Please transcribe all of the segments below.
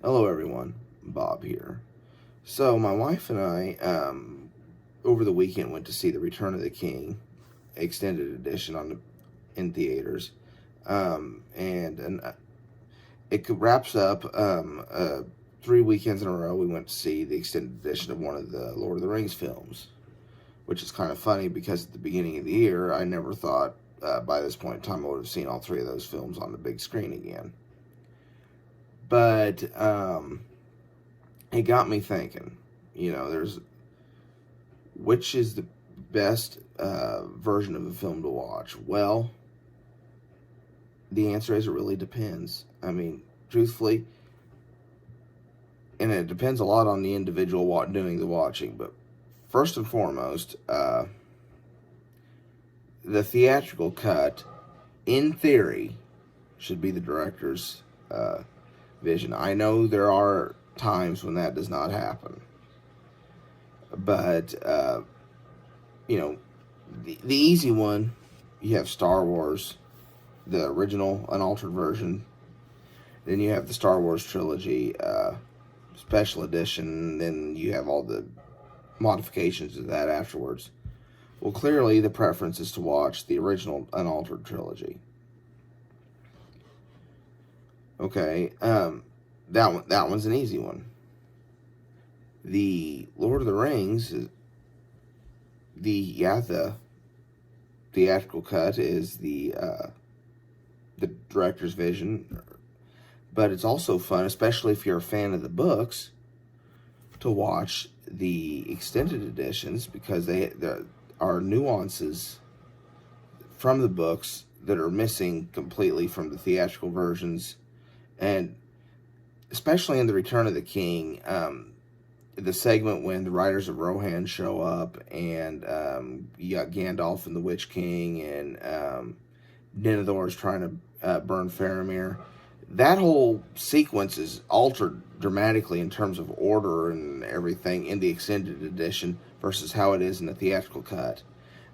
Hello everyone, Bob here. So my wife and I, over the weekend, went to see The Return of the King extended edition in theaters, and it wraps up 3 weekends in a row. We went to see the extended edition of one of the Lord of the Rings films, which is kind of funny because at the beginning of the year, I never thought by this point in time I would have seen all three of those films on the big screen again. But it got me thinking, which is the best version of a film to watch? Well, the answer is it really depends. I mean, truthfully, and it depends a lot on the individual doing the watching, but first and foremost, the theatrical cut, in theory, should be the director's vision. I know there are times when that does not happen, but the easy one, you have Star Wars, the original unaltered version. Then you have the Star Wars trilogy special edition. Then you have all the modifications of that afterwards. Well, clearly the preference is to watch the original unaltered trilogy. Okay, that one's an easy one. The Lord of the Rings, the theatrical cut is the director's vision, but it's also fun, especially if you're a fan of the books, to watch the extended editions because there are nuances from the books that are missing completely from the theatrical versions. And especially in The Return of the King, the segment when the Riders of Rohan show up, and you got Gandalf and the Witch King, and Denethor is trying to burn Faramir. That whole sequence is altered dramatically in terms of order and everything in the extended edition versus how it is in the theatrical cut.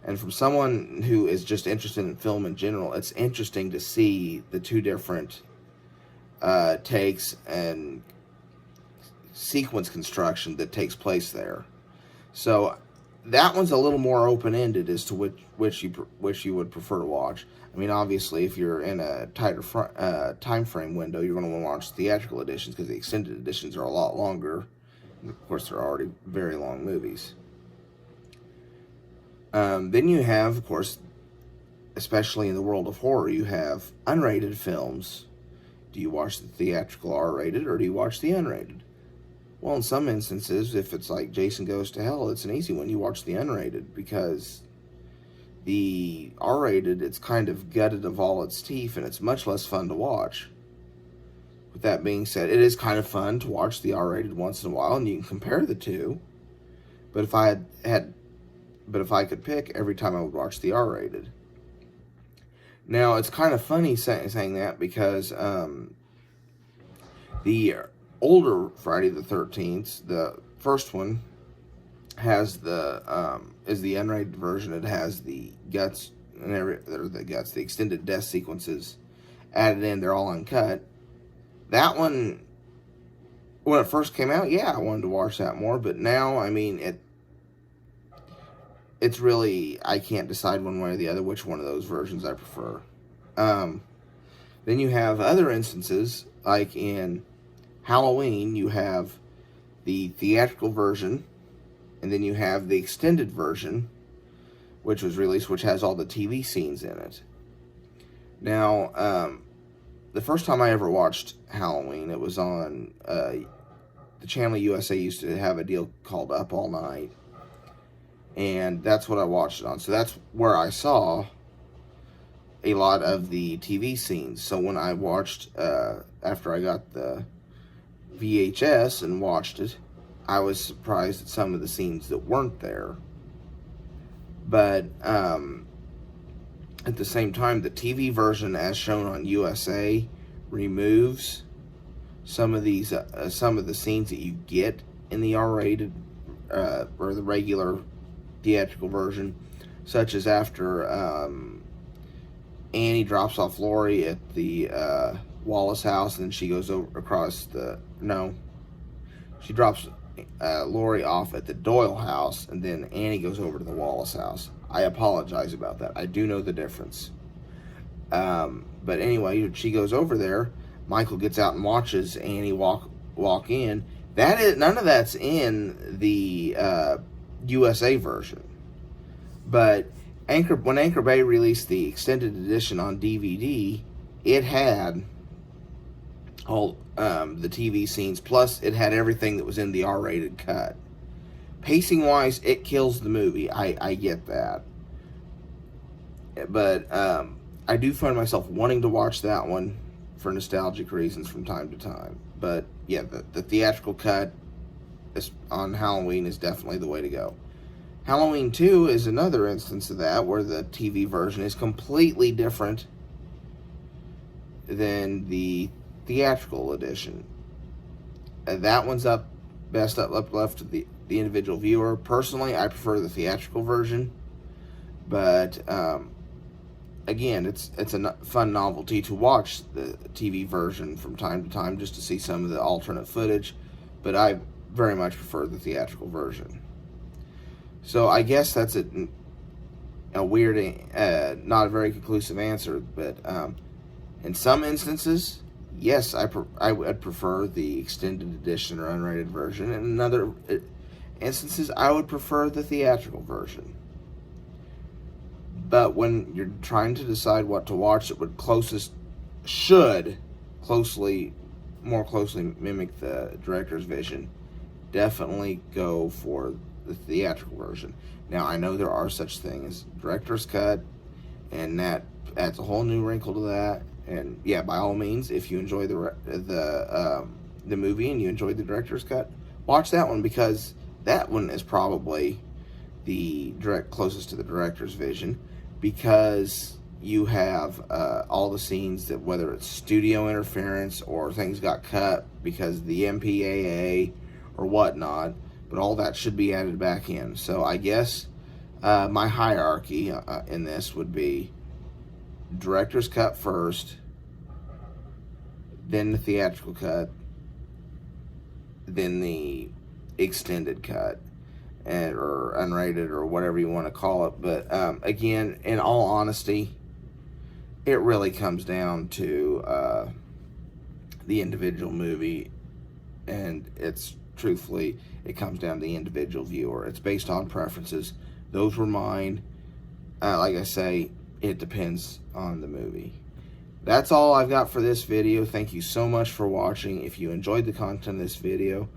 And from someone who is just interested in film in general, it's interesting to see the two different takes and sequence construction that takes place there. So that one's a little more open-ended as to which you would prefer to watch. I mean, obviously, if you're in a tighter time frame window, you're going to want to watch theatrical editions because the extended editions are a lot longer. And of course, they're already very long movies. Then you have, of course, especially in the world of horror, you have unrated films. Do you watch the theatrical R-rated or do you watch the unrated? Well, in some instances, if it's like Jason Goes to Hell, it's an easy one. You watch the unrated because the R-rated, it's kind of gutted of all its teeth and it's much less fun to watch. With that being said, it is kind of fun to watch the R-rated once in a while and you can compare the two. But if I could pick, every time I would watch the R-rated. Now, it's kind of funny saying that because the older Friday the 13th, the first one, has is the unrated version. It has the guts and the extended death sequences added in. They're all uncut. That one, when it first came out, yeah, I wanted to watch that more. But now, I mean, it's really, I can't decide one way or the other which one of those versions I prefer. Then you have other instances, like in Halloween, you have the theatrical version, and then you have the extended version, which was released, which has all the TV scenes in it. Now, the first time I ever watched Halloween, it was on the channel USA used to have a deal called Up All Night, and that's what I watched it on. So that's where I saw a lot of the TV scenes. So when I watched, after I got the VHS and watched it, I was surprised at some of the scenes that weren't there. But at the same time, the TV version, as shown on USA, removes some of the scenes that you get in the R-rated or the regular theatrical version, such as after Annie drops off Laurie at the Wallace House, and then she goes over across the, no, she drops Laurie off at the Doyle House, and then Annie goes over to the Wallace House. I apologize about that. I do know the difference. But anyway, she goes over there. Michael gets out and watches Annie walk in. That is, none of that's in the USA version. But when Anchor Bay released the extended edition on DVD, it had all the TV scenes, plus it had everything that was in the R-rated cut. Pacing wise, it kills the movie. I get that. But I do find myself wanting to watch that one for nostalgic reasons from time to time. But yeah, the theatrical cut on Halloween is definitely the way to go. Halloween 2 is another instance of that, where the TV version is completely different than the theatrical edition. That one's best up left to the individual viewer. Personally, I prefer the theatrical version, but again, it's a fun novelty to watch the TV version from time to time just to see some of the alternate footage, but I very much prefer the theatrical version. So I guess that's a weird, not a very conclusive answer, but in some instances, yes, I would prefer the extended edition or unrated version, and in other instances, I would prefer the theatrical version. But when you're trying to decide what to watch that would more closely mimic the director's vision, definitely go for the theatrical version. Now, I know there are such things as director's cut, and that adds a whole new wrinkle to that. And yeah, by all means, if you enjoy the movie and you enjoyed the director's cut, watch that one, because that one is probably the closest to the director's vision, because you have all the scenes that, whether it's studio interference or things got cut because of the MPAA or whatnot, but all that should be added back in. So I guess my hierarchy in this would be director's cut first, then the theatrical cut, then the extended cut, or unrated, or whatever you want to call it. But again, in all honesty, it really comes down to the individual movie, and truthfully, it comes down to the individual viewer. It's based on preferences. Those were mine. Like I say, it depends on the movie. That's all I've got for this video. Thank you so much for watching. If you enjoyed the content of this video,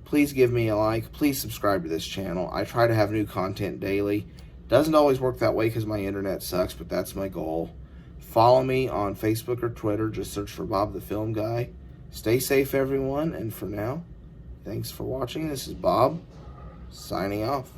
please give me a like. Please subscribe to this channel. I try to have new content daily. Doesn't always work that way because my internet sucks, but that's my goal. Follow me on Facebook or Twitter. Just search for Bob the Film Guy. Stay safe, everyone, and for now, thanks for watching. This is Bob, signing off.